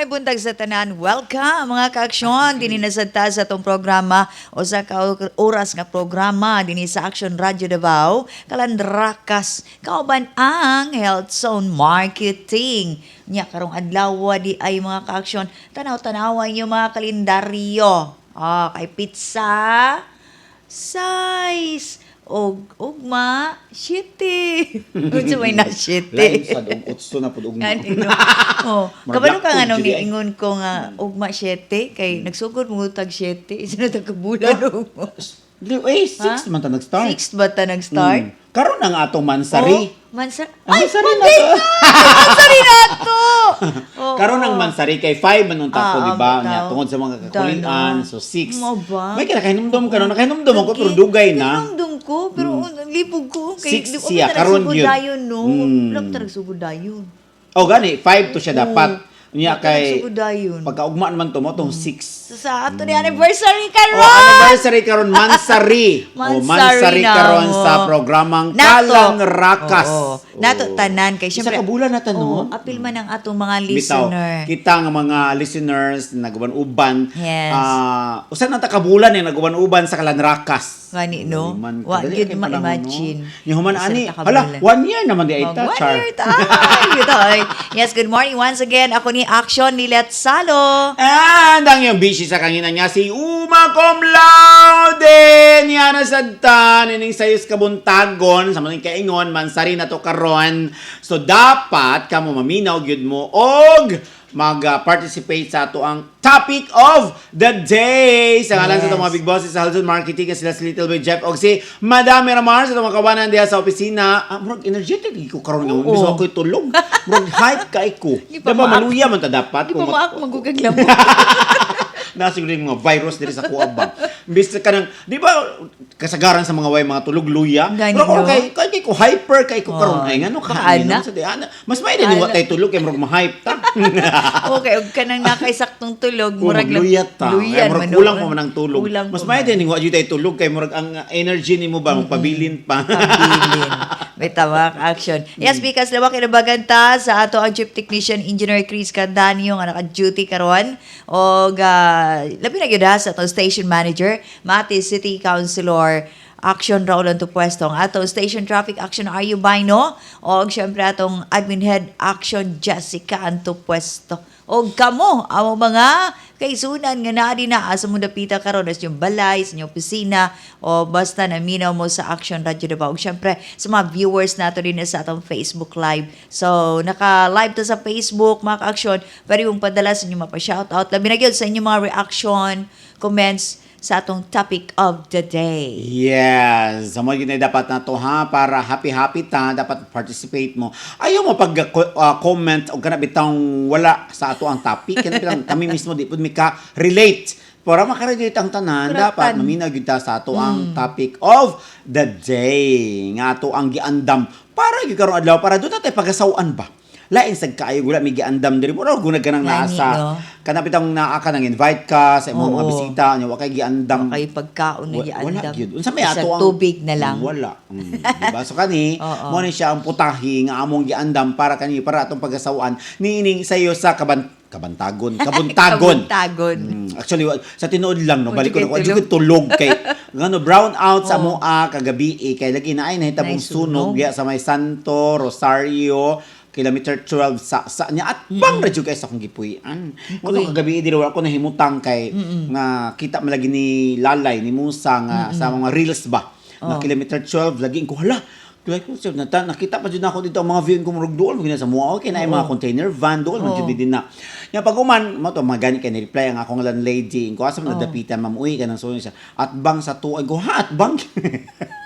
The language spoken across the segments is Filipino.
may buntag sa tanan. Welcome mga ka-aksyon. Dini nasagta sa itong programa o sa oras nga programa dini sa Action Radio Davao. Kalandrakas. Kauban ang Health Zone Marketing. Nya karong adlaw di ay mga ka-aksyon. Tanaw-tanawa yung mga kalendaryo. Kay pizza, size, ugma, shitty. Unsa may na Lain shitty. sa utso na pud ugma. Kanino. Kabalo ka nga nung niingon ko nga ugma 7 kay nagsugod mo tag 7 isa na tag kabulan ugma. Six man ta nag-start. 6 ba ta nag-start? Karon na nga atong mansari. Mansari. Ay, mansari na Monday to. Mansari na to. Karon ang mansari kay 5 man unta ko, di ba? bitaw. Nya tungod sa mga kakulian, so 6. Mo ba? May kinakahinumdum ka no, nakahinumdum ako pero dugay na. Hinumdum ko pero lipog ko kay Six siya, karon yun. dayon no. Mm. Wala ko sugod dayon. Oh gani 5 to siya dapat. Nya kay sugod dayon. pagkaugma man to mo tong 6. Sa ato ni anniversary karon. Anniversary karon mansari. Mansari na karon mo. sa programang Nato. Kalang Rakas. Nato tanan kay Isa syempre. ka bulan na tanong. Apil man ang atong mga Bitaw, listener. kita nga mga listeners nagaban-uban. Yes. Usa na ta kabulan nagaban-uban sa Kalang Rakas. Gani no. Man, Wa kadali gyud kay panahon, ma-imagine. no? Yung human Isa ani, ta hala, kabulan. 1 year naman di ay ta, One Char. year tayo. Yes, good morning once again. Ako ni Action ni Let Salo. And ang yung busy sa kanina niya si Uma Cum Laude niya nasagtan ining sayos kabuntagon sa mga kaingon mansari na to karon. So dapat kamo maminaw gyud mo og mag-participate sa ato ang topic of the day. Sa ngalan sa itong mga big bosses sa Halton Marketing, sila si Little Boy Jeff og si Madam Miramar sa itong mga kawanan diya sa opisina. Murag energetic ko karon nga. Gusto ako'y tulog. Murag hype ka ko. Di pa Diba maak- maluya man ta dapat. Di pa mo ako magugaglam mo. Nasiguro yung mga virus diri sa kuabang. Bis ka nang, di ba, kasagaran sa mga way, mga tulog luya. Gani, Pero ako no? kay ko hyper, kay ko karon ay ngano ka. Kaana? Sa diana. Mas may din wa tay tulog kay murag ma-hype ta. Okay, og kanang nakaisaktong tulog, Murag lang- luyat ta. luyan Murag man, kulang no? pa man ang tulog. Kulang Mas pa may man. din wa jud tay tulog kay murag ang energy nimo ba magpabilin pa. Pabilin. May tawag action. Yes, because lawak kinabaganta sa ato ang Chief Technician Engineer Chris Candanio nga naka-duty karon og labi na gyud sa ato station manager, Mati City Councilor Action Raul to pwesto ang ato station traffic action Ayu Baino og syempre atong admin head action Jessica anto pwesto. Og kamo ang mga kaisunan nga naa din na sa mong dapita karon sa inyong balay, sa inyong opisina o basta naminaw mo sa Action Radio Davao. Og syempre sa mga viewers nato din sa atong Facebook Live. So naka-live to sa Facebook mga ka-action, pwede mong padala sa inyong mapa-shoutout. Labi na gyud sa inyong mga reaction, comments sa atong topic of the day. Yes. Sa mga dapat na to ha, para happy-happy ta, dapat participate mo. Ayaw mo pag-comment o kana bitang wala sa ato ang topic. Kana bitang kami mismo di pud mi ka relate. Para makarelate ang tanan, Correct. dapat maminaw gyud ta sa ato ang topic of the day. Nga ato ang giandam. Para gyud karon adlaw para doon natin pagasawan ba? Lain sa kaayo wala mi giandam diri mo ra gunag kanang naa Lani, sa no? kana bitang naa ka nang invite ka sa imong mga Oo. bisita nya wa kay giandam. Kay pagkaon na Wala giandam. gyud. Unsa may Sa ato ang tubig na lang. Wala. Diba? So kani Oo. mo ni siya ang putahi nga among giandam para para atong pagasawaan niining sayo sa kabuntagon. Kabuntagon. Actually sa tinuod lang no Wa balik ko jud kay na tulog kay ngano brown out sa moa kagabi kay lagi na ay nahitabong Naisunog. sunog ya sa may Santo Rosario kilometer 12 sa nya at bang radyo guys akong gipuy-an. Mo kagabi diri wala ko nahimutang kay nga kita malagi ni Lalay ni Musa nga sa mga reels ba. Na kilometer 12 lagi ko hala. Like ko nakita pa jud ako dito ang mga view ko murag dool gina sa mua okay na mga container van dool man jud din na. Nya pag uman mo to magani kay ni reply ang akong landlady ko asa man nadapitan ma'am uy kanang suyo siya at bang sa tuig ko ha at bang.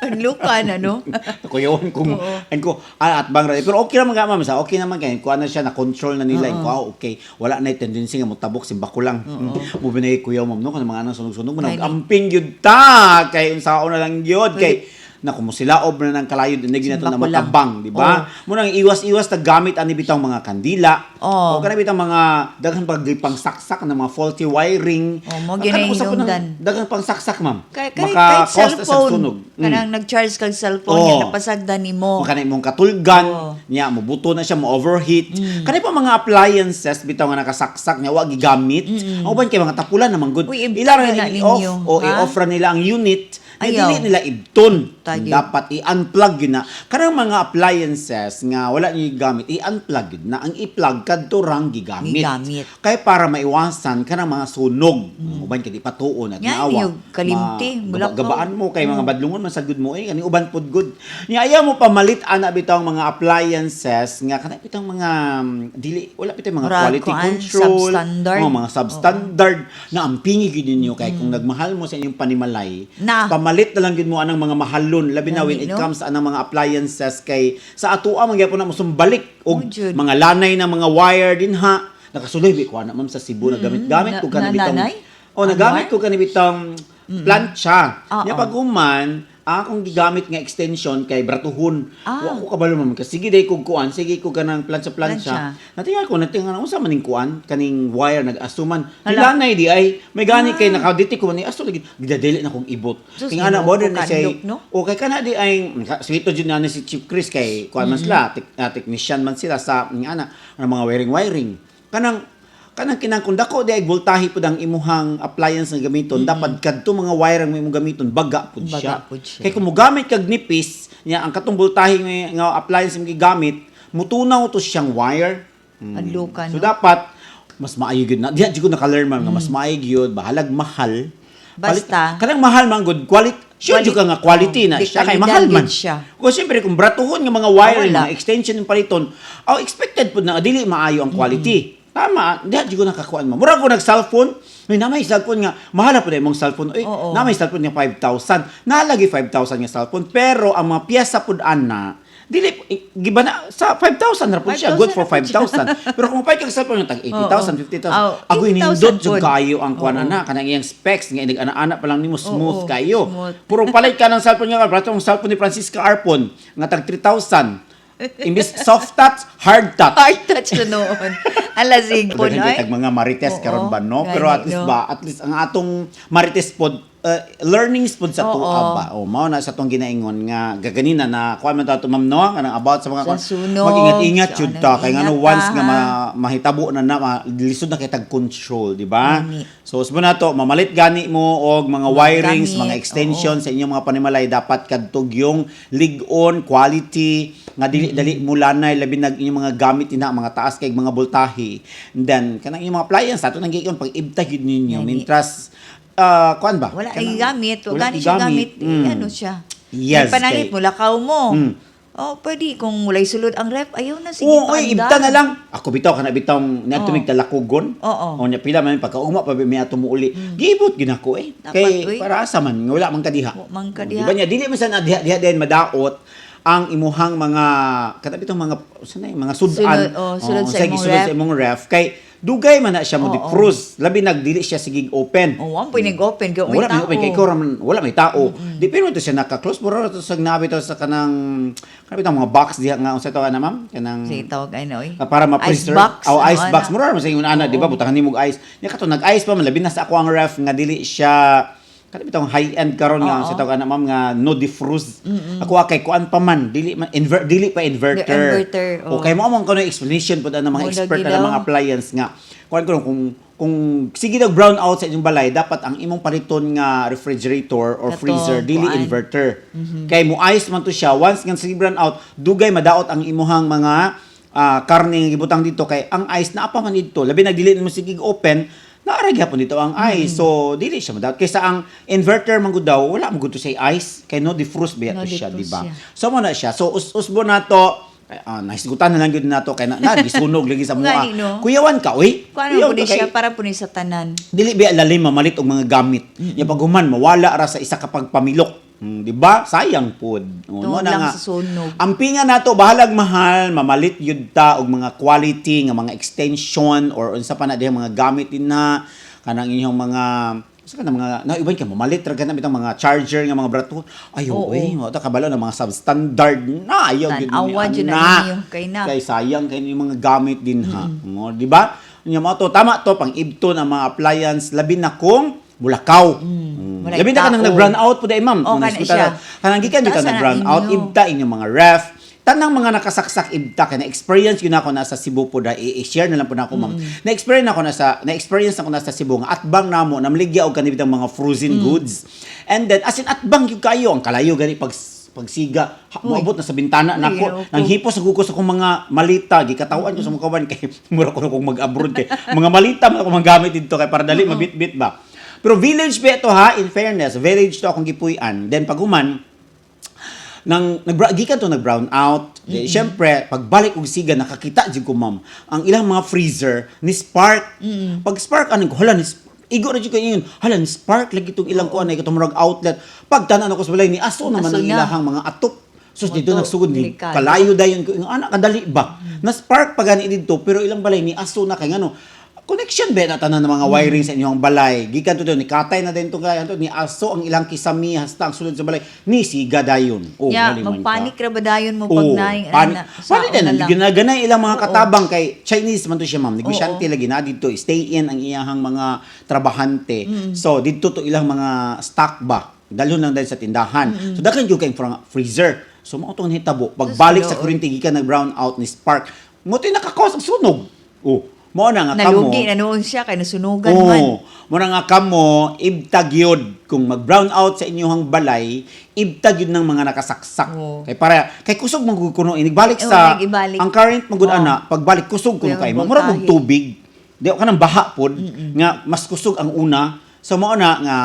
Ang lukan ano? Ako yun kung ko at bang radio pero okay naman nga ma'am sa okay naman kay ko ano siya na control na nila ko okay wala na tendency nga motabok simbako lang. Mo binay kuya ma'am no kanang mga anang sunog-sunog mo nag-amping gyud ta kay unsaon na lang gyud kay na kumusilaob na ng kalayo dinig na to na Simbakulang. matabang, di ba? Muna ang iwas-iwas na gamit ani bitang mga kandila. Oo. O kana bitang mga daghang pang saksak na mga faulty wiring. Mo Kana usab po ng ginahingdan. daghang pang saksak, ma'am. Kahit Maka-cause sa sunog. cellphone, kanang nag-charge kag cellphone, Oo. yan, napasagdan ni mo. Kung kanay mong katulgan, Oo. niya, mabuto na siya, ma-overheat. Kanay pa mga appliances, bitaw nga nakasaksak niya, wag gigamit. Ang uban kay mga tapulan naman good. Uy, ibtan Ilang na i-off, ninyo, o ha? i-off ra nila ang unit, Ayaw. dili nila ibton. Tayo. Dapat i-unplug yun na. Kanang mga appliances nga wala niyo gamit, i-unplug yun na. Ang i-plug kadto rang gigamit. Gigamit. Kaya para maiwasan kanang mga sunog. Uban kay di patuon at Yan, naawa. yung kalimti, bulakaw. Gabaan mo kay mga badlungon man sa good mo kani uban pod good. Nya ayaw mo pamalit ana bitaw mga appliances nga kana bitang mga dili wala bitay mga Murag quality kuan, control, substandard. mga substandard na ampingi gid ninyo kay kung nagmahal mo sa inyong panimalay, Na. pamalit na lang gid mo anang mga mahalon labi na when Lami, it no? comes anang mga appliances kay sa atoa man gyapon na musumbalik og Oh, Jud. mga lanay na mga wire din ha. Nakasuloy bi ko na ma'am sa Cebu na gamit-gamit ko Na- kanang bitong nanay? nagamit Ano, ko kanang bitong plancha. Oo. Nya pag human, akong gigamit nga extension kay bratuhon. Ah. Wa ko kabalo man kasi sige day kog kuan, sige ko kanang plancha. Plancha. Natingal ko unsa man ning kuan kaning wire nag-asuman. Hala. Hilanay di ay may gani kay nakaditi ko ni aso lagi gidadili na kong ibot. Sus, Kaya ana ginoo mo ko din na siya. kandok, no? O kay kana di ay sweeto jud na si Chief Chris kay kuan man sila, technician man sila sa ana mga wiring. Kanang kinangkon dako di ay voltahe pud ang imuhang appliance nga gamiton, dapat kadto mga wire ang imong gamiton baga pud siya. Baga pud siya. Kay kung mo gamit kag nipis, nya ang katong voltahe nga appliance imong gigamit, mutunaw to siyang wire. Adlo ka, So no? dapat mas maayo gyud na. Diha jud ko naka-learn man nga mas maayo gyud, bahalag mahal. Basta. Kanang mahal man good quality. Sure jud ka nga quality na Di siya kay kalidad mahal man. gyud siya. Kung siyempre kung bratuhon nga mga wire Wala. nga extension yung paliton, expected pud na dili maayo ang quality. Tama, diha jud ko nakakuan mo. Mura ko nag-cellphone, may namay cellphone nga, mahal po na imong cellphone. Oo. Namay cellphone nga 5,000. Nalagi 5,000 nga cellphone, pero ang mga piyesa pud ana, dili giba na sa 5,000 ra pud siya, good for 5,000. Pero kung pay kag cellphone nga tag 80,000, 50,000, ako 80,000 inindot jud pod. kayo ang kuan na kanang iyang specs nga inig ana-ana pa lang nimo smooth Oo, kayo. smooth. Puro palit ka ng cellphone nga, brato ang cellphone ni Francisca Arpon nga tag 3,000. Imbis soft touch, hard touch. Hard touch na noon. Alasig po, Daghang no? kay tag mga marites Oo, karon ba no? gani, Pero at least no? at least ang atong marites pod learnings pod sa Oo. tuwa ba. O mao na sa tong ginaingon nga gaganina na kuan man ta ma'am no kanang about sa mga Sa sunog, mag-ingat-ingat sa jud anong ta kay ngano ingat once ka, nga ha? mahitabo na lisod na kay tag control, di ba? Gani. So usbo na to mamalit gani mo og mga wirings, gamit, mga extensions sa inyong mga panimalay dapat kadtog yung lig-on quality nga dili mulanay labi nag inyong mga gamit ina mga taas kay mga voltahe. And then kanang inyong mga appliance ato nang giikon pag ibtag yun ninyo Gani. mintras kuan ba? Wala Kanang- ay gamit. wala Gani siya igamit. gamit. Ano siya? Yes, May panalit kay- mo, lakaw mo. Mm. Oh, pwede. Kung walay sulod ang ref, ayaw na. Sige, Oo, oy, paanda. ibta na lang. Ako bitaw kana bitaw natumig Oo. talakugon. Oo. O nya pila man pagkaugma pa may ato mo uli. Gibot ginako Dapat, Kay uy. para asa man nga wala man kadiha. Wa man ka O, diha. Di ba nya dili man sa diha din madaot ang imuhang mga katabi itong mga sanay mga sudan. Sulod sa sige, imong sulod ref. sa imong ref kay dugay man na siya mo Oo. defrost. Labi nagdili siya sigig open. Oh, ang pinig-open. Kaya may Wala tao. may kay wala may tao. Di pero to siya naka-close pero to sa nabi to sa kanang kanang mga box diha nga unsa to ana ma'am? Kanang Sige, tawag ano eh. para ma-preserve. Ice box. Oh, ano, ice box. ana. Mura man sa ingon ana, di ba? Butangan nimo og ice. Nya kato nag-ice pa man labi na sa ako ang ref nga dili siya kada bitong high-end karon nga Oo. sa tawag ana ma'am nga no defrost. Ako kay kuan pa man dili man dili pa inverter. Inverter, oo. Okay mo among kuno explanation pud ang mga Mo expert lagi na daw. mga appliance nga kuan ko kung sige daw brown out sa inyong balay dapat ang imong paliton nga refrigerator or Kato, freezer dili kuan. inverter. Kay mo ice man to siya once nga sige brown out dugay madaot ang imuhang mga karne nga gibutang dito kay ang ice naa pa man dito labi nagdili mo sige open naara gyapon dito ang ice. So dili siya madaot kaysa ang inverter man gud daw wala man gud to say ice kay no defrost ba No to siya di defrost ba? siya. So mo na siya. So usbo na to naisgutan na lang gyud nato kay na gisunog lagi sa mua. Gani, no? Kuyawan ka uy. Kung ano Kuyawan po ka, siya, kay- para po ni sa tanan. dili ba lalim mamalit og mga gamit. Nya pag human mawala ra sa isa ka pagpamilok. Di ba? Sayang pod. Doon lang sa sunog. Ang pinga nato bahalag mahal mamalit yud ta og mga quality nga mga extension or unsa pa na diha mga gamit din na kanang inyong mga Sa ka na mga, iban ka, mamalit, raga na bitang mga charger, nga mga brato. Ay, Oo. mo, ito kabalo ng mga substandard na. Ayaw, yun Tanawa, ni dyan na Ana. ninyo, kay na. Kay sayang, kay yung mga gamit din, ha. Mo, di ba? Yung mga to, tama to, pang ibto ng mga appliance, labi na kung bulakaw. Walay Labi na ka nang tao. nag-brown out po dahil, ma'am. Oo, Kung kana naskuta siya. na- Kanang gikan dito Taas na nag-brown out, inyo. ibta inyong mga ref. Tanang mga nakasaksak ibta kay na-experience yun ako nasa Cebu po da i-share na lang po na ako, ma'am. Na-experience ako nasa Cebu nga atbang namo namligya og kanibitang mga frozen goods. And then as in atbang yung kayo ang kalayo gani pagsiga maabot na sa bintana Uy, nako opo. nang hipo sa gugos akong mga malita gikatawan ko sa mga kawan kay mura ko na kung mag-abroad kay mga malita man ako magamit dito kay para dali mabit-bit ba. Pero village ba ito ha, in fairness, village to akong gipuy-an. Then paghuman, gikan to nag-brown out. Siyempre, pagbalik og siga, nakakita dyan ko, ma'am, ang ilang mga freezer ni spark. Pag spark, anong ko, hala, igo na dyan ko yun, hala, ni spark, lagi itong ilang ko, anay, itong marag outlet. Pagtanan ako sa balay, ni aso naman Aso ang na. ilahang mga atop. So, dito Moto, nagsugod ni delikado. kalayo dayon ko, anak, kadali ba? Na spark pa gani dito, pero ilang balay ni aso na kay ano, connection ba na tanan ng mga wiring sa inyong balay. Gikan to ni katay na din to kaya to ni aso ang ilang kisami hasta ang sulod sa balay ni siga dayon. Oh, Ya, haliman ka. magpanik ra ba dayon mo pag naing Panik din lang. ginaganay ilang mga katabang kay Chinese man to siya, ma'am. Negosyante lagi na dito stay in ang iyahang mga trabahante. So dito to ilang mga stock ba. Dalhon lang dahil sa tindahan. So dakan gyud kay freezer. So mao tong hitabo pagbalik sa kuryente gikan nag brown out ni spark. Mo to nakakos og sunog. Oh, mo na nga kamo. Nalugi na noon siya kay nasunugan man. Oo. Muna nga kamo, ibtag yun. Kung mag-brown out sa inyong balay, ibtag yun ng mga nakasaksak. Oo. Kay kusog magkukuno. Inig-balik Oo, sa, nag-ibalik. ang current magud Oo. ana, pagbalik kusog kuno Kaya kay mo. Mura voltahe. mong tubig. Di ka nang baha pod, nga mas kusog ang una. So mo na nga,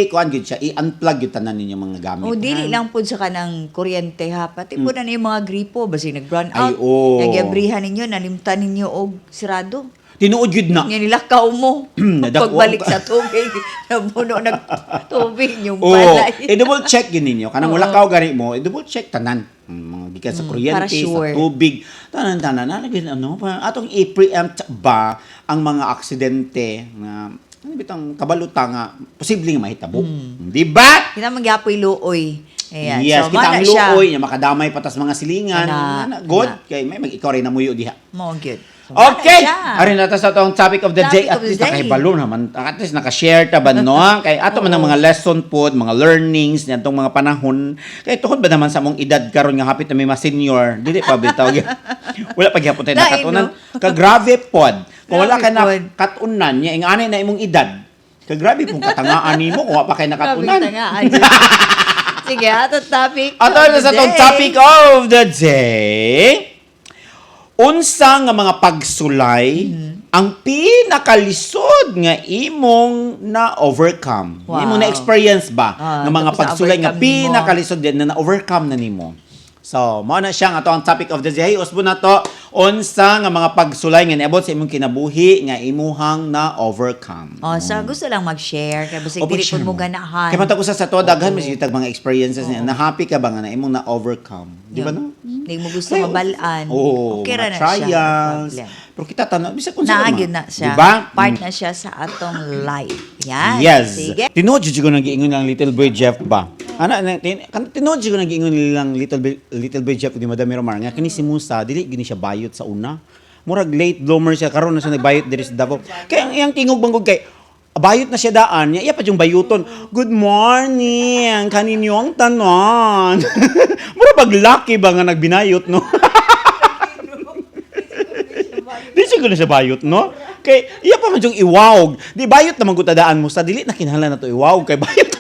kuan gyud siya, i-unplug yun tanan ninyo mga gamit. O dili ha? lang pud sa kanang kuryente ha. Pati po na yung mga gripo basi nag-run Ay, out. oo. Nagyabrihan ninyo, nalimtan ninyo og sirado. Tinuod yun na. Nga nilakaw mo. Nadako- Pagbalik sa tubig, nabuno ng tubig yung Oo, balay. i-double check yun ninyo. Kanang Oo. wala ka gani mo, i-double check tanan. Mga gikan sa kuryente, para sure. sa tubig, tanan-tanan. Nalagyan, atong i-preempt ba ang mga aksidente na bitang kabaluta nga posibleng mahitabo. Di ba? Kita magyapoy luoy. Ayan. Yes, so, kita mana ang siya. luoy, niya makadamay patas mga silingan. Ana, Good. ana. Kay may ikaw rin namuyo diha. Mo good. So, mana Okay! siya. Arin natin sa itong topic of the Topic day. At of the least day. nakahibalo naman. At least nakashare ta ba, no? Kay ato man ang mga lesson po, mga learnings niya itong mga panahon. Kay tuhod ba naman sa mong edad karon nga hapit na may mga senior? Dili pa bitaw. Wala pa gyapon tayo Dahil, nakatunan. no? Kagrave pod. Kung wala ka Grabe pod. na katunan niya, ang anay na imong edad. Kagrabe pong katangaan nimo kung wala pa kayo nakatunan. Grabe tangaan. Sige, ato topic. Ato of na the sa itong day. topic of the day. Unsa nga mga pagsulay ang pinakalisod nga imong na-overcome? Wow. Imong na-experience ba nga mga tapos pagsulay nga na-overcome mo. pinakalisod din na na-overcome na nimo? So, mao na siya nga ato ang topic of the day. Usbo na to, unsa nga mga pagsulay nga niabot sa imong kinabuhi nga imuhang na-overcome? Oh, so gusto lang mag-share kay basig O, dili pag-share pud mo mo. ganahan. Kaya matag usa sa to, daghan mo siya mga experiences niya. Na-happy ka ba nga na imong na-overcome? Di ba no? Hindi mo gusto Ay, mabalaan. Oo, okay ra mga na siya. trials. no problem. Pero kita tanong, bisa kung sino Naagid na siya. Diba? Part na siya sa atong life. Yan. Yes. Sige. Tinood ko nang giingon ng Little Boy Jeff ba? Tinood ko nang giingon nilang Little Boy Jeff di Madam Romar nga kini si Musa dili gini siya bayot sa una. Murag late bloomer siya karon na siya nagbayot diri sa Davao. Kaya ang iyang tingog banggod kay bayot na siya daan, iya pa yung bayuton. Good morning, kaninyong tanon. Mura bag lucky ba nga nagbinayot, no? Di siguro na siya bayot, no? Kay, iya pa man yung iwawg. Di bayot naman gutadaan mo sa dili na kinahanglan na to iwawg kay bayot.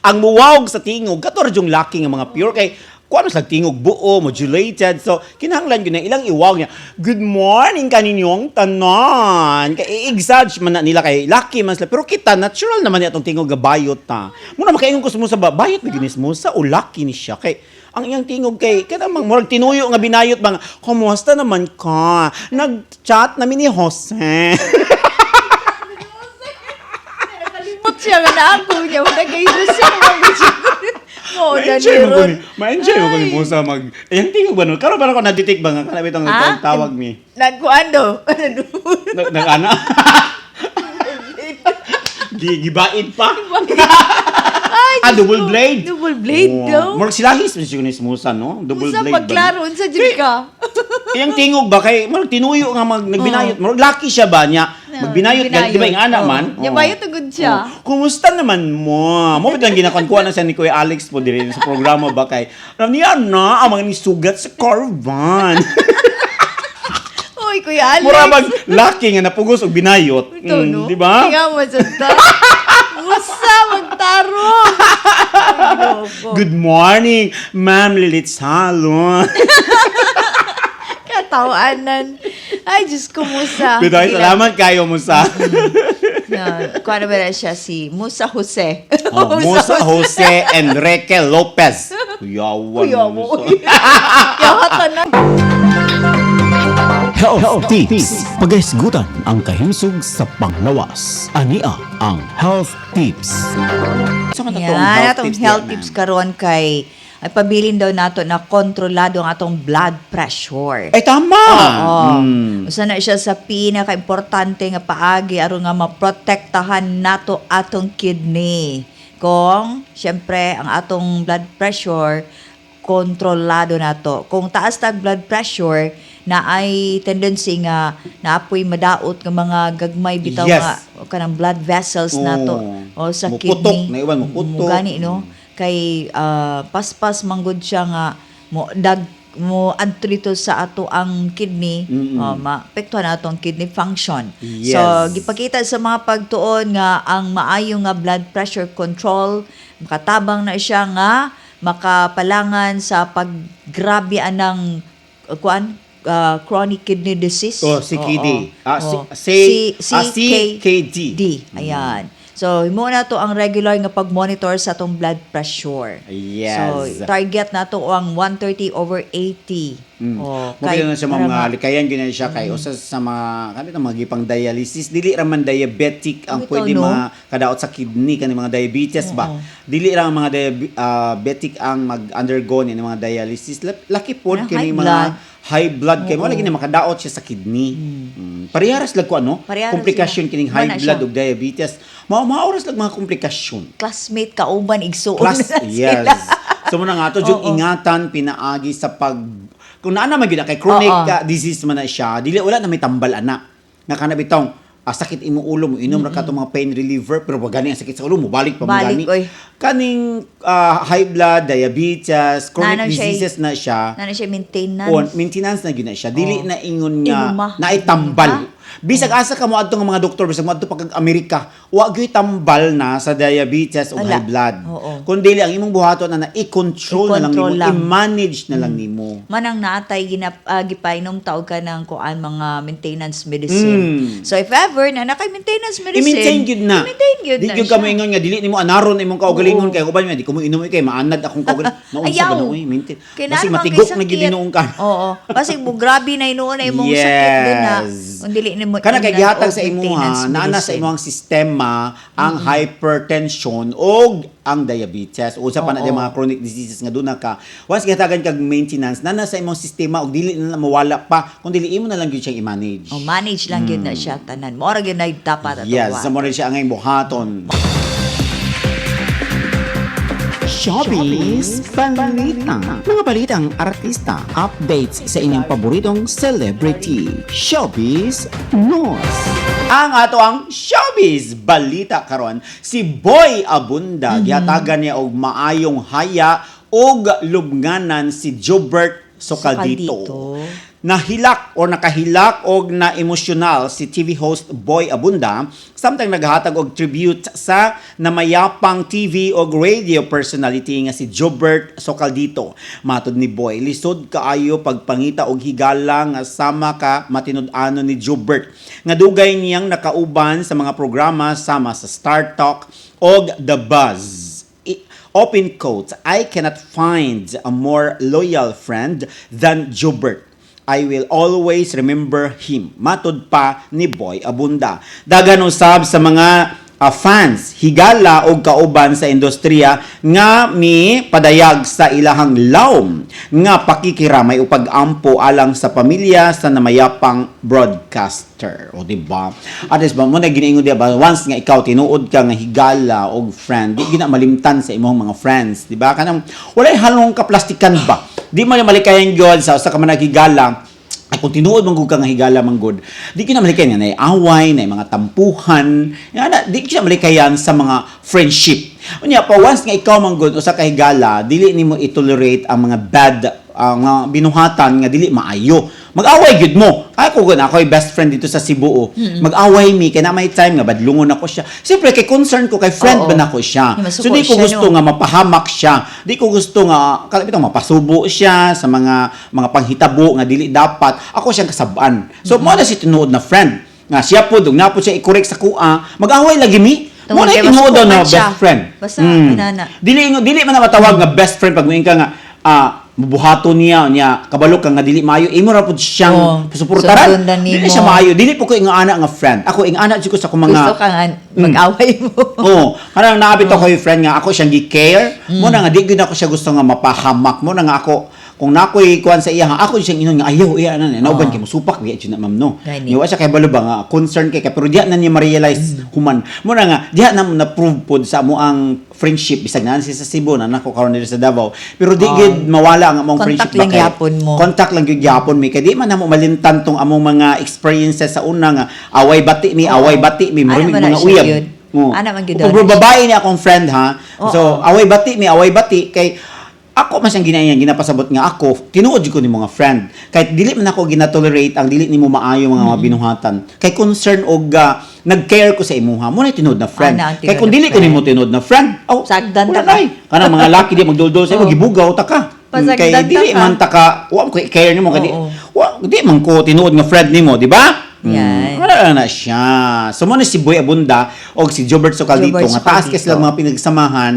Ang muwawg sa tingog, kator yung lucky nga mga pure kay kung ano sa tingog buo, modulated. So, kinahanglan yun na ilang iwawg niya. Good morning kaninyong tanan. Kay i-exage man na nila kay lucky man sila. Pero kita, natural naman niya itong tingog nga bayot ta. Muna makaingon ko sa musa ba, bayot na ginis musa o lucky ni siya. Kay, ang iyang tingog kay, kada mang murag tinuyo nga binayot ba nga, kumusta naman ka? Nag-chat namin ni Jose. Kalimot siya nga na ako niya. Wala kayo siya. Oo, Ma-enjoy mo ko ni. Ma-enjoy mo ko ni Musa mag... Yung tingog ba no? Karoon ba ako na-detect ba nga? Kanabit ang tawag mi. Nagkuando. Nag-ana? Gibaid pa. Ay, Diyos Double ko. blade. Double blade, no? Murag silahis pa siya ni Musa, no? Double Sa blade ba? pagklaron sa dyan ka. Yung tingog ba kay murag tinuyo nga nagbinayot. Murag lucky siya ba niya? Magbinayot ka, di ba yung ana man? Yung bayot agad siya. Kumusta naman mo? Mo lang ginakonkuha na siya ni Kuya Alex po dire sa programa ba kay alam niya na ang mga nisugat sa caravan. Uy, Kuya Alex. Mura mag lucky nga napugos og binayot. Ito, no? Di ba? Kaya mo sa Musa, magtarong. Ay, loko. Good morning, Ma'am Lilith Salon. Katawanan. Ay, Diyos ko, Musa. Pero ay, salamat kayo, Musa. Kung ano ba na siya, si Musa Jose. Musa Jose Enrique Lopez. Yawan Kuya mo. Yawatan na. Health Tips. Pagahisgutan ang kahimsog sa panglawas. Ania ang Health Tips. So, kan Yan, atong health tips karon kay ay pabilin daw nato na kontrolado ang atong blood pressure. Ay, tama! Oo. Usa na siya sa pinaka-importante nga paagi aron nga maprotektahan nato atong kidney. Kung, syempre, ang atong blood pressure, kontrolado nato. Kung taas tag blood pressure, na ay tendency nga naapoy madaot nga mga gagmay bitaw Yes. nga kanang blood vessels nato o sa Muputok, kidney. naiwan, muputok. Gani, no? Kay paspas manggod siya nga mo adto dito sa ato ang kidney, maapektuhan na atong kidney function. Yes. So, gipakita sa mga pagtuon nga ang maayo nga blood pressure control, makatabang na siya nga makapalangan sa paggrabe anang chronic kidney disease. Oh, CKD. CKD. Ayan. So, himo na to ang regular nga pag-monitor sa atong blood pressure. Yes. So, target na to ang 130/80. Oh, Mabili na siya para mga likayan ganyan siya kay usa sa mga kanito mga gipang dialysis dili ra man diabetic ang Ito, pwede no? mga kadaot sa kidney kani mga diabetes ba dili ra ang mga diabetic ang mag-undergo ni mga dialysis laki pod High kini blood. mga high blood kay mo lagi na makadaot siya sa kidney. Pareharas lag ko ano Pareharas komplikasyon sila. kining Wala high blood siya. ug diabetes maoras lag mga komplikasyon. classmate kauban igsuon Plus, na yes. sila. So muna nga to, yung Oo. ingatan, pinaagi sa kung naa naman yun, kay chronic Oo. disease man na siya, dili wala na may tambal ana. Nga kanabitong, sakit imong ulo mo, inom ra ka itong mga pain reliever, pero pag gani ang sakit sa ulo mo, balik pa mo Balik, gani. oy. Kaning high blood, diabetes, chronic Nano siya, diseases na siya, Na siya maintenance. on maintenance na gyud na siya dili na ingon nga Inuma. naitambal bisag asa ka mo adto nga mga doktor bisag mo adto pag Amerika wa gyud tambal na sa diabetes o Wala. high blood Oo. kundi ang imong buhaton na i-control na lang I-control nimo lang. i-manage na lang nimo Manang naatay gipainom taog ka ng kuan mga maintenance medicine. So if ever na nakay maintenance medicine, i-maintain gyud na i-maintain gyud di na gyud siya. ka mo ingon nga dili nimo anaron imong kaugalingon Oo. kay uban di ko mo inom kay maanad akong kaugalingon naunsa Ayaw. ba na uy maintain Kaya kasi naman matigok kay na gyud sakit. tinuong ka Oo. Kasi mo grabe na inuon na imong sakit doon na. Kung dili nimo Kana kay gihatag sa imuha, maintenance naana sa medicine. imong sistema ang hypertension o ang diabetes. Usa pa na Oo. di mga chronic diseases nga duna ka. Once gihatagan kag maintenance, naana sa imong sistema og dili na mawala pa, kun dili imo na lang gyud siyang i-manage. Oh, manage lang yun na siya tanan. Mo ra gyud na dapat ato. Yes, sa mo rin siya ang ngayong buhaton. Showbiz Balita. Mga balitang artista, updates sa inyong paboritong celebrity. Showbiz News. Ang ato ang Showbiz Balita karon si Boy Abunda gihatagan niya og maayong haya og lubnganan si Jobert Socaldito. Nahilak o nakahilak og na emosyonal si TV host Boy Abunda samtang naghatag og tribute sa namayapang TV og radio personality nga si Jobert Socaldito. Matod ni Boy, lisod kaayo pagpangita og higala nga sama ka matinud-ano ni Jobert nga dugay niyang nakauban sa mga programa sama sa Star Talk og The Buzz. Open quotes, I cannot find a more loyal friend than Jobert. I will always remember him. Matod pa ni Boy Abunda. Dagan usab sa mga fans higala og kauban sa industriya nga mi padayag sa ilahang lawom nga pakikiramay o pag-ampo alang sa pamilya sa namayapang broadcaster. O diba? At least ba mo na giniingon di ba once nga ikaw tinuod ka nga higala og friend, di gina malimtan sa imong mga friends, di ba? Kanang walay halong kaplastikan ba? Di man malikayan gyud sa usa ka man naghigala. Ay, kung tinuod man gud ka nga higala man gud, di ka na malikayan na away, na mga tampuhan, di ka na malikayan sa mga friendship. Unya pa once nga ikaw man gud usa ka higala, dili nimo i-tolerate ang mga bad mga binuhatan nga dili maayo. Mag-away gud mo. Ay ko gud ako best friend dito sa Cebu. Mag-away mi kay na may time nga badlungon ako siya. Siyempre kay concern ko kay friend ba nako siya. So di ko gusto nga mapahamak siya. Di ko gusto nga kalabitang mapasubo siya sa mga panghitabo nga dili dapat. Ako siyang kasabaan. So mo na si tinuod na friend. Nga siya po dug na po siya i-correct sa kuha. Mag-away lagi mi. Mo na tinuod na best friend. Basta inana. Dili man na matawag nga best friend pag muing ka nga mabuhato niya kabalo ka nga dili maayo imo ra pud siyang suportaran dili siya maayo dili po ko ingana nga friend ako ingana jud ko sa akong mga gusto ka nga mag-away mo kanang naabit ako yung friend nga ako siyang gi-care mo na nga di gyud ako siya gusto nga mapahamak mo na nga ako kung nakoy kuan sa iya ako siyang inon nga ayaw iya na nauban kay musupak di jud na ma'am no niwa siya kay balo ba nga concern kay pero diha na niya ma-realize human mo na nga diha na prove pod sa mo ang friendship bisag naan siya sa Cebu na nako karon dito sa Davao pero di gid mawala ang among friendship lang gyapon mo contact lang gyud gyapon mi kay di man namo malintan tong among mga experiences sa una nga away bati mi marumig mga uyab ana man gyud pero babae ni akong friend ha so away bati kay ako man siyang ginapasabot nga ako tinuod jud ko ni mga friend kahit dili man ako ginatolerate ang dili nimo maayo mga binuhatan kay concern og nag-care ko sa imuha mo na tinuod na friend kay kung dili ko nimo tinuod na friend sagdan ta kanang mga laki di magduldul sa imo gibugaw ta ka kay dili man ta ka wa ko care nimo kay di man ko tinuod nga friend nimo di ba wala na siya. So, muna si Boy Abunda o si Jobert Sokal dito, nga taas kasi lang mga pinagsamahan,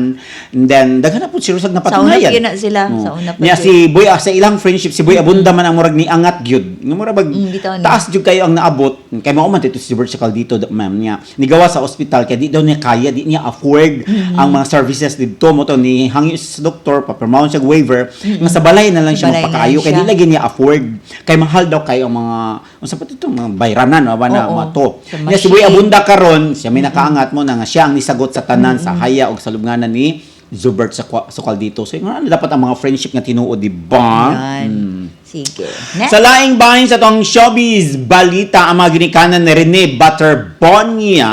and then, daghan na po si Rusag na patunayan. Sa una sila. Sa una pa si Boy, sa ilang friendship, si Boy Abunda man ang murag ni Angat Gyud. Nga murag, taas jud kayo ang naabot. Kaya mauman dito si Jobert Sokal dito, ma'am niya. Nigawa sa ospital, kaya di daw niya kaya, di niya afford ang mga services dito. Mo to, ni hangyo sa doktor, papirmahon siya waiver, nga sa balay na lang siya magpakaayo, kaya di lagi niya afford. Kaya mahal daw kayo ang mga, sa pati ito, mga bayranan, mato. Si Boy Abunda karon, siya may nakaangat mo na nga siya ang nisagot sa tanan sa haya o sa lubnganan ni Zubert sa Sokal dito. So, ano dapat ang mga friendship nga tinuod, di ba? Sige. Next. Sa laing bahin sa tong showbiz balita ang mga ginikanan ni Rene Butterbonia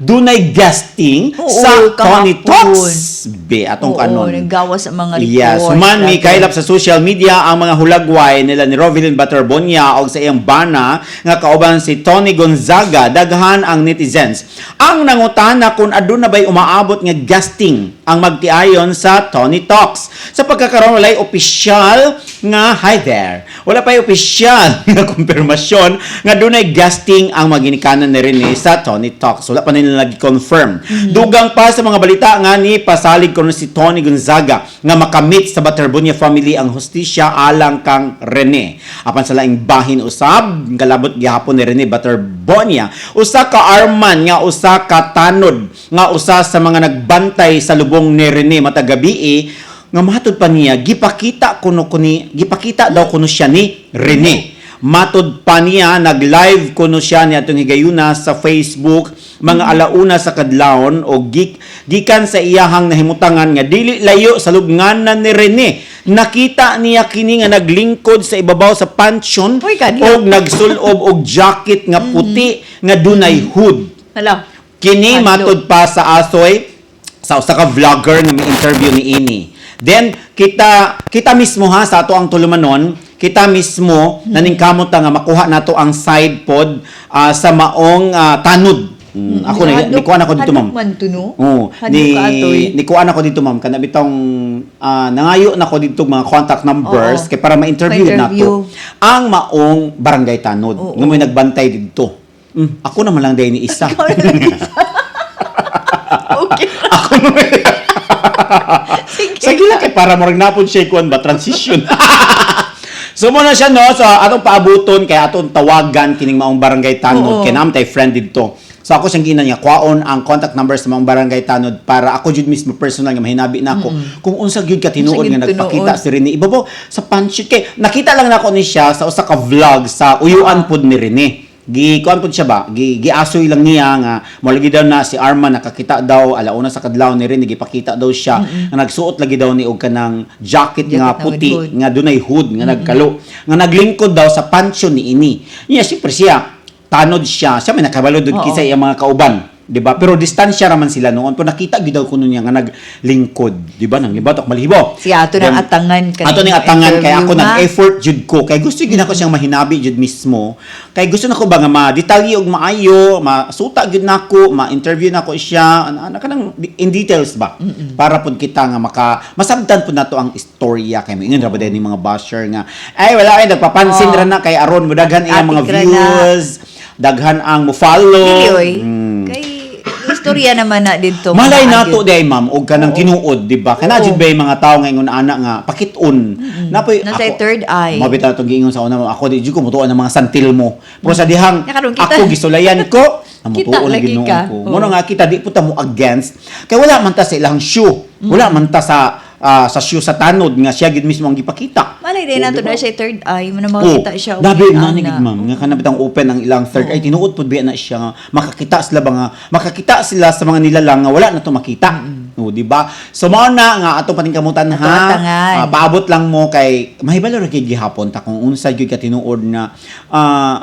dunay guesting sa Tony Talks. Be, atong kanon. Naggawa sa mga reports. Yes, human may kailap sa social media ang mga hulagway nila ni Rovelyn Butterbonia o sa iyang bana nga kauban si Tony Gonzaga, daghan ang netizens. Ang nangutana kung aduna bay umaabot nga guesting ang magtiayon sa Tony Talks. Sa pagkakaroon walay opisyal nga hi there. Wala pa'y opisyal nga konfirmasyon nga dunay guesting ang maginikanan ni Rene sa Tony Talks. Wala pa nila nag-confirm. Dugang pa sa mga balita nga ni pasalig ko si Tony Gonzaga nga makamit sa Butterbonia family ang hustisya alang kang Rene. Apan sa laing bahin usab, galabot gihapon ni Rene Butterbonia. Usa ka arman nga usa ka tanod nga usa sa mga nagbantay sa lubong ni Rene matag gabi nga matud pa niya gipakita daw kuno siya ni Rene. Matud pa niya, nag-live kuno siya ni atong higayuna sa Facebook mga alauna sa kadlawon o gikan sa iyahang nahimutangan nga dili layo sa lubnganan ni Rene. Nakita niya kini nga naglingkod sa ibabaw sa pansyon og nagsulob og jacket nga puti nga dunay hood. Kini matud pa sa asoy sa usa ka vlogger nga mi-interview ni ini. Then kita mismo ha sa ato ang tulumanon, kita mismo naningkamot nga makuha nato ang side pod sa maong tanod. Ako ni kuan ako dito ma'am. Ni kuan ako dito ma'am kana bitong nangayo na ko dito mga contact numbers kay para ma-interview nato ang maong barangay tanod nga may nagbantay dito. Ako naman lang dahil ni isa. Okay. Ako naman. Sige lang kay para morag napon siya kuan ba transition. So muna siya no so atong paabuton kay atong tawagan kining maong barangay tanod kay naman tay friend dito. So So ako siyang ginan niya, kwaon ang contact number sa mga barangay tanod para ako jud mismo personal nga mahinabi na ako kung unsa gyud ka tinuod Unsa nga gyud nagpakita tinuod. si Rene. Ibabaw sa pansit kay nakita lang nako ni siya sa usa ka vlog sa uyuan pud ni Rene. Kuan pud siya ba? Giasoy lang niya nga molagi daw na si Arman nakakita daw alauna sa kadlaw ni Rene gipakita daw siya nga nagsuot lagi daw ni og kanang jacket nga Jacket na puti with hood. nga dunay hood nga nagkalo nga naglingkod daw sa pancho ni ini. Niya siyempre siya tanod siya may nakabalo dud Oo. kisa iyang mga kauban, di ba? Pero distansya raman sila noon po nakita gyud daw kuno niya nga naglingkod, di ba? Nang ibatok malibo. Si ato Then, ng atangan ato ning atangan kay ako interview, ha? nag-effort jud ko kay gusto gyud ako siyang mahinabi jud mismo. Kay gusto nako ba nga ma-detalye og maayo, masuta gyud nako, ma-interview nako siya, ana kanang in details ba? Para pud kita nga masabtan pud nato ang istorya kay moingon ra ba din mga basher nga ay wala ay nagpapansin Oo. ra na kay aron mudaghan iyang mga Atik ra na. views, daghan ang mo follow. Dili, oy. Kay istorya naman na dito. Malay mga nato agyo. day ma'am og kanang tinuod, di ba? Kana Oo. jud bay mga tawo nga ingon ana nga pakit-on. Napoy Nasa third eye. Mabita tong giingon sa una ako di jud ko mutuan ng mga santil mo. Pero sa dihang Karon kita. ako gisulayan ko, Kita amutuon lagi Ginoo ka. ko. Oo. Mono nga kita di puta mo against kay wala man ta sa ilang shoe. Wala man ta sa shoe sa tanod nga siya gid mismo ang gipakita. Malay din Oo, nato di ba? na siya third eye, man makita siya. Dabi okay, na ni ana. ma'am nga kana bitang open ang ilang third eye tinuod pud biya na siya nga makakita sila ba nga makakita sila sa mga nilalang nga wala na to makita. O di ba? So mao na nga atong paningkamutan Ato ha. atangan. Paabot lang mo kay mahibalo ra kay gihapon ta kung unsa gyud ka tinuod nga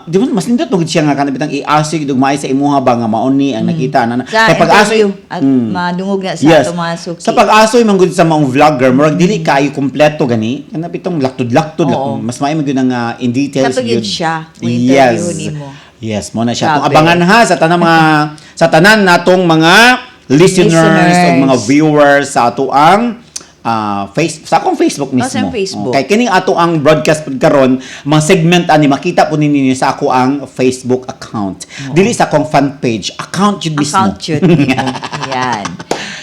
di ba mas nindot mo gid siya nga kana bitang iasig dug maay sa imuha ba nga mauni ang nakita na Sa kay pag-asoy interview at madungog na sa Yes. ato mga suki. Sa pag-asoy man gud sa mga vlogger, murag dili kayo kompleto gani. Kana bitong laktod-laktod Oo. mas maay man gyud ang in details Kato gyud gyud. siya, kung interview nimo. Yes, mo na siya. Kung Grabe. abangan ha sa tanang mga sa tanan natong mga listeners o mga viewers sa ato ang sa akong Facebook mismo. sa Facebook. Kay kining ato ang broadcast pud karon, mga segment ani makita po ninyo sa ako ang Facebook account. Dili sa akong fan page, account jud mismo. Account shoot nimo. Yan.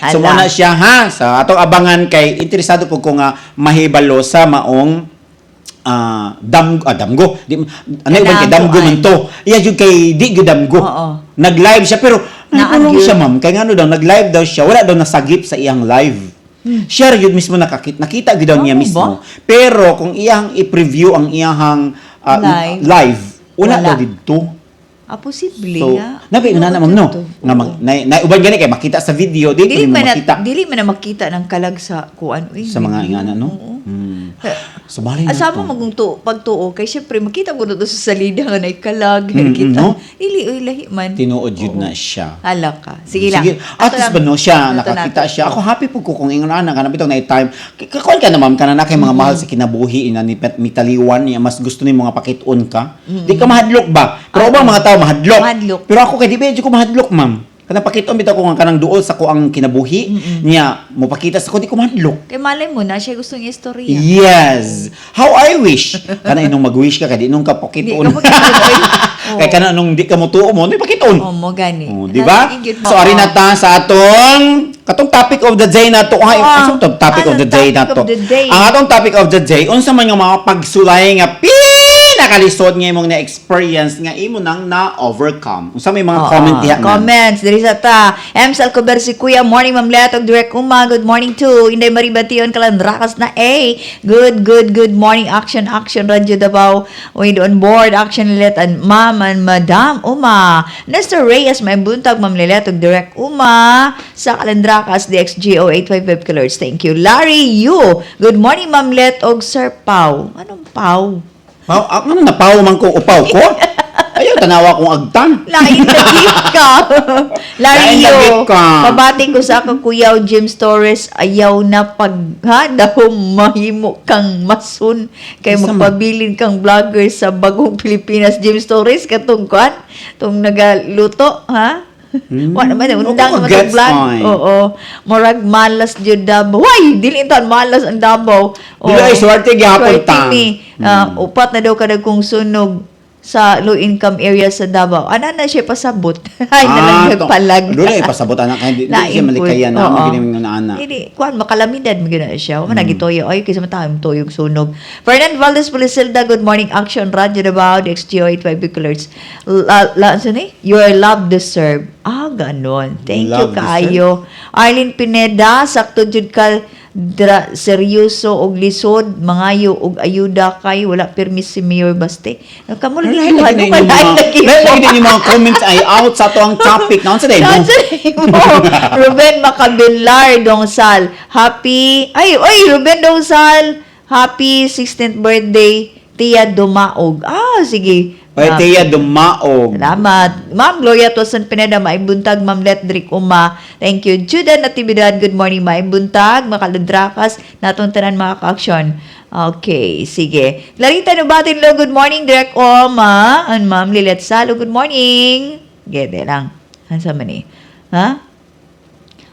So Hala. muna siya ha sa atong abangan kay interesado po ko nga mahibalo sa maong damgo di ano ba kay damgo man to iya jud kay di gyud damgo Oo. nag-live siya pero nagpulong Naagyo. siya ma'am kay ngano daw nag-live daw siya wala daw nasagip sa iyang live share yun mismo nakita gyud daw niya Oo mismo ba? pero kung iyang i-preview ang iyang live wala Wala. daw didto. Posible So, nga. nabi na ma'am no. Nga uban gani kay makita sa video di Dili mo man na, makita dili man na makita ng kalag sa kuan. Uy, sa mga video. ingana no. Oo. So bali na Asama to. magungto pagtuo kay syempre makita mo to sa salida nga nay kalag kita. no? Dili oy lahi man. Tinuod yun Oo. na siya. Hala ka. Sige lang. At Ato least lang. ba no siya, Ato nakakita nato. siya. Ako happy po ko kung ingon ana kana bitong night time. Kakuan ka na ma'am kana na kay mga mahal sa kinabuhi ina ni mitaliwan niya mas gusto ni mga pakit-on ka. Di ka mahadlok ba? Pero ubang mga tao mahadlok. Mahadlok. Pero ako kay di medyo ko mahadlok ma'am. Kana pakit-on bitaw ko nga kanang duol sa ko ang kinabuhi niya mo pakita sa ko di ko mahadlok. Kay malay mo na siya gusto ng istorya. Yes. How I wish. Kana inong mag-wish ka kay di nung ka Di pakit-on. ka magkakaroon. Kay kana nung di ka mo tuo mo, di pakit-on. Oh, mo gani. Oh, di ba? Nagigit mo. So ari na ta sa atong katong topic of the day nato. Ay, Ah, ano to topic of anong the day topic nato? of the day? Ang atong topic of the day unsa man nga mga pagsulay nga pinakalisod nga imong na-experience nga imo nang na-overcome. Unsa may mga comment diha ma'am? Comments diri sa ta. Emsal Cober si Kuya, morning Ma'am Letog, direct uma, good morning to. Inday Maribation Kalandrakas na good morning, action Radio Davao. We on board, action Lilet and Ma'am and Madam Uma. Mr. Reyes, may buntag Ma'am Letog, direct uma sa Kalandrakas, DXGO 855 killers. Thank you. Larry Yu, good morning Ma'am Letog, Sir Pau. Anong Pau? Ano napaw man ko upaw ko? Ayaw tanawa kong agtan. Lain lagip ka. Lain Lario. lagip ka. Pabati ko sa akong kuyaw Jim Torres, ayaw na daw mahimo kang masun kay Isa man. magpabilin kang vlogger sa bagong Pilipinas. Jim Torres katong kuan, tong nagaluto, ha? Wala naman, undang ako naman gets sa vlog. fine. Oo. Morag malas jud Davao. Why? Dili ito malas ang Davao. Dili ay swerte gyapon Swerte ta. ni. Upat na daw kada kong sunog sa low-income area sa Davao. Ana na siya pasabot. Ay, nalang nagpalag. Doon ay pasabot anak hindi siya Lain po. malikayan na Oo. magining na ana. Hindi, kuan makalamidad mo gina siya. Wala nagitoyo ay kasi matayong tuyog sunog. Fernand Valdez Polisilda, good morning action radyo Davao, the XGO 85 Bicolors. Your love deserve. Ah, ganon. Thank you Love kaayo. Arlene Pineda, sakto jud ka seryoso og lisod, mangayo og ayuda kay wala permis si Mayor Baste. Kamo lagi Lagi din yung mga comments ay out sa to ang topic. Naon sa day mo? Ruben Macabelar Dongsal. Happy, Ruben Dongsal. Happy 16th birthday, Tia Dumaog. Ah, sige. Ay, Tia Dumaog. Salamat. Ma'am Gloria Tosan Pineda, maimbuntag. Ma'am Letdrick Uma. Thank you. Judah Natividad, good morning. Maimbuntag. Makaludrakas. Natong tanan mga ka-aksyon. Okay, sige. Clarita Nubatin Lo, good morning. Direk Oma. And Ma'am Lilet Salo, good morning. Gede lang. Hansa man eh. Ha?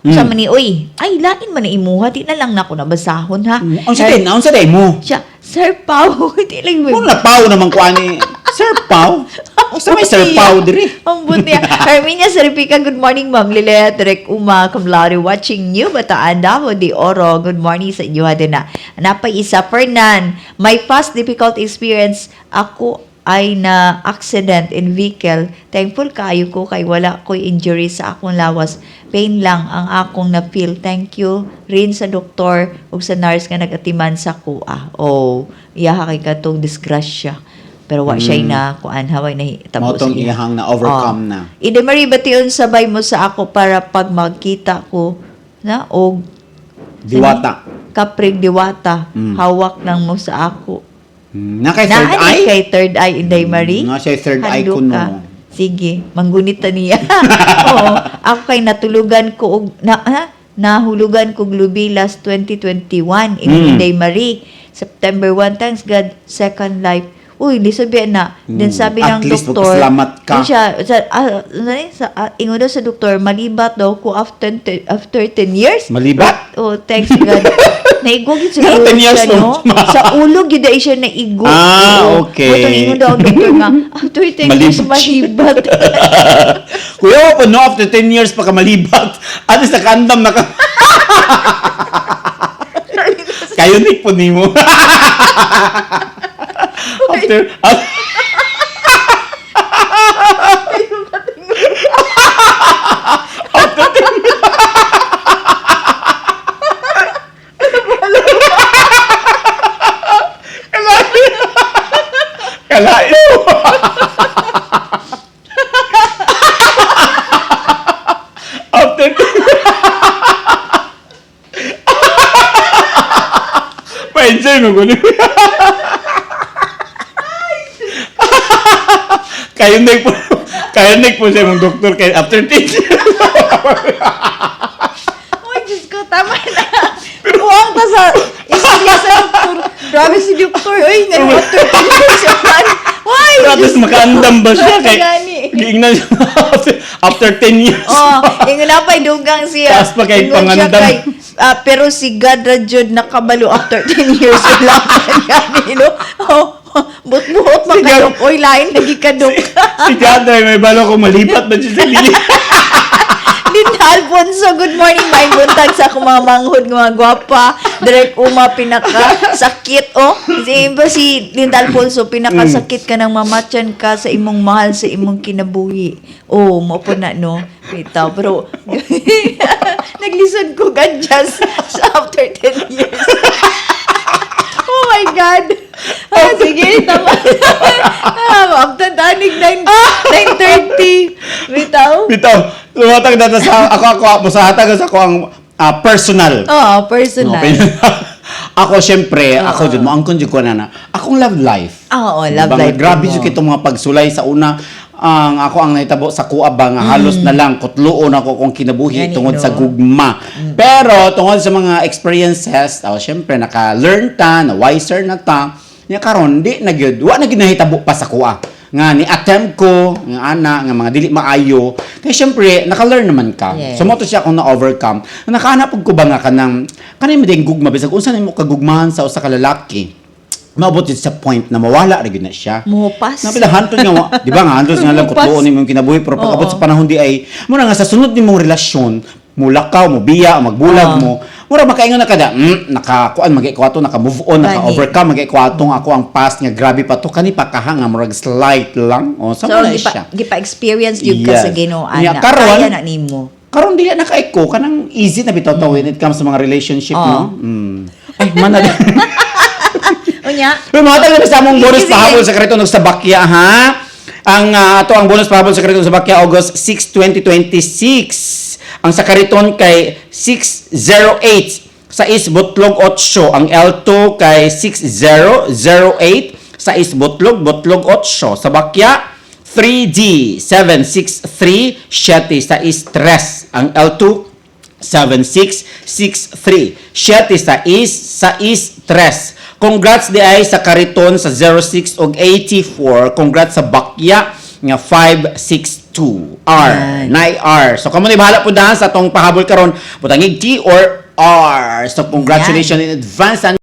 Sa man ni, uy, ay, lain man ni imuha. Di na lang na ako nabasahon, ha? Ang sa day mo? Siya, Sir Pao, di lang mo. Kung napaw naman ko ani. Sir Pao? Sa may Sir Pao diri. Ang buti. Herminia Serpica, good morning, Ma'am Lilet, Direk Uma, Kamlari, watching you, Bataan, Davao de Oro. Good morning sa inyo, din na. Napay isa, Fernan. My past difficult experience, ako ay na accident in vehicle. Thankful kayo ko kay wala ko'y injury sa akong lawas. Pain lang ang akong na-feel. Thank you rin sa doktor ug sa nurse nga nagatiman sa kuha. Oh, iyaha kay katong disgrasya. Pero wa siya na kuan haway na tabo Motong iyahang na overcome na. Ide Marie bation sabay mo sa ako para pag magkita ko na og Diwata. kaprig diwata hawak nang mo sa ako. Na kay third Naani eye? kay third eye Inday Marie. Na siya third eye Hando ko no. ka. Sige, manggunita niya. Oo, ako kay natulugan ko og nahulugan ko lubi last 2021 Inday Marie. September 1, thanks God, second life. Uy, di sabi na. Then sabi At ng least doktor, magpasalamat ka. yun siya, ingo daw sa doktor, malibat daw ko after 10 years. Malibat? Oh, thanks God. Naigog yun siguro 10 years siya, no? no? Sa ulog yun dahil siya naigog. Ah, okay. Butang ingo daw ang doktor nga, after 10 years, malibat. Kuya pa no, after 10 years pa ka malibat. At least nakaandam na ka. Kayo Nick po ni mo. After kalain mo. After pa-enjoy mo ko. Kayo po sa mong doktor kay after 10 years. Uy, Diyos ko, tama na. Huwag ta sa istorya sa doktor. Grabe si doktor. Uy, after 10 years naman. Why? Tapos makaandam ba siya kay Gani. giingnan siya after 10 years. Oh, yung napay dugang siya. Taas pa kay Ingon siya pangandam. pero si God Rajud nakabalo after 10 years lang. Gani, no? Oh, buot-buot Si makadok. Uy, lain lagi kadok. Si Gather, may balo ko malipat ba siya sa dili. Linda Alfonso, good morning. May buntag sa akong mga manghod, mga gwapa. Direk Uma, pinaka-sakit. Oh, si Linda Alfonso, pinaka-sakit ka ng mamatyan ka sa imong mahal, sa imong kinabuhi. Oh, mo po na, no? Bitaw, pero naglisod ko ganjas sa after 10 years. Oh my God. Sige, tama. After danig 9:30. Bitaw. Lumatag na sa ako sa hatag sa ako ang personal. Oh, personal. Okay. Ako syempre, ako jud mo ang kunjud ko na akong love life. Oo, love Diba, life. grabe mo. jud kitong mga pagsulay sa una. Ang ako ang nahitabo sa kuha ba nga halos na lang kutluon ako kung kinabuhi Gani, tungod no? sa gugma. Pero tungod sa mga experiences, syempre naka-learn ta, na wiser na ta. Nya karon di na gyud wa na ginahitabo pa sa kuha. Nga ni attempt ko nga ana nga mga dili maayo. Kaya syempre naka-learn naman ka. Yes. So mo to siya akong na-overcome. Nakahanap ko ba nga kanang kanay mading gugma bisag unsa nimo kagugmahan sa usa ka lalaki. maabot yun sa point na mawala rin na siya. Mupas. Napila hantod nga, di ba nga, hantod nga lang Mupas. kutloon ni mong kinabuhi, pero pag abot Oo. sa panahon di ay, muna nga sa sunod ni mong relasyon, mulakaw, mo biya, magbulag mo, mura makaingon na kada, nakakuan, mag-ikwato, naka-move on, Gani. naka-overcome, mag-ikwato, ako ang past nga, grabe pa to, kani pa kahanga, murag slight lang, o, sa So, na siya. gipa-experience yun ka Yes. sa Ginooan Nya, na karon, kaya na nimo. Karon dili na kaiko kanang easy na bitaw when it comes sa mga relationship, no? Ay, mana din. Unya, Pero mga tayo sa among bonus Sige. pahabol sa Kariton sa Bakya, ha? Ang ato ang bonus pahabol sa Kariton sa Bakya, August 6, 2026. Ang sa Kariton kay 608 sa Butlog 8. Ang L2 kay 6008 sa Butlog 8. Sa Bakya, 3D 763 7 sa Tres. Ang L2 7663 7 sa Tres. Congrats di ay sa Kariton sa 06 ug 84. Congrats sa Bakya nga 562 R. Yan. 9R. So kamo ni bahala po dahan sa atong pahabol karon. Butangig T or R. So congratulations in advance.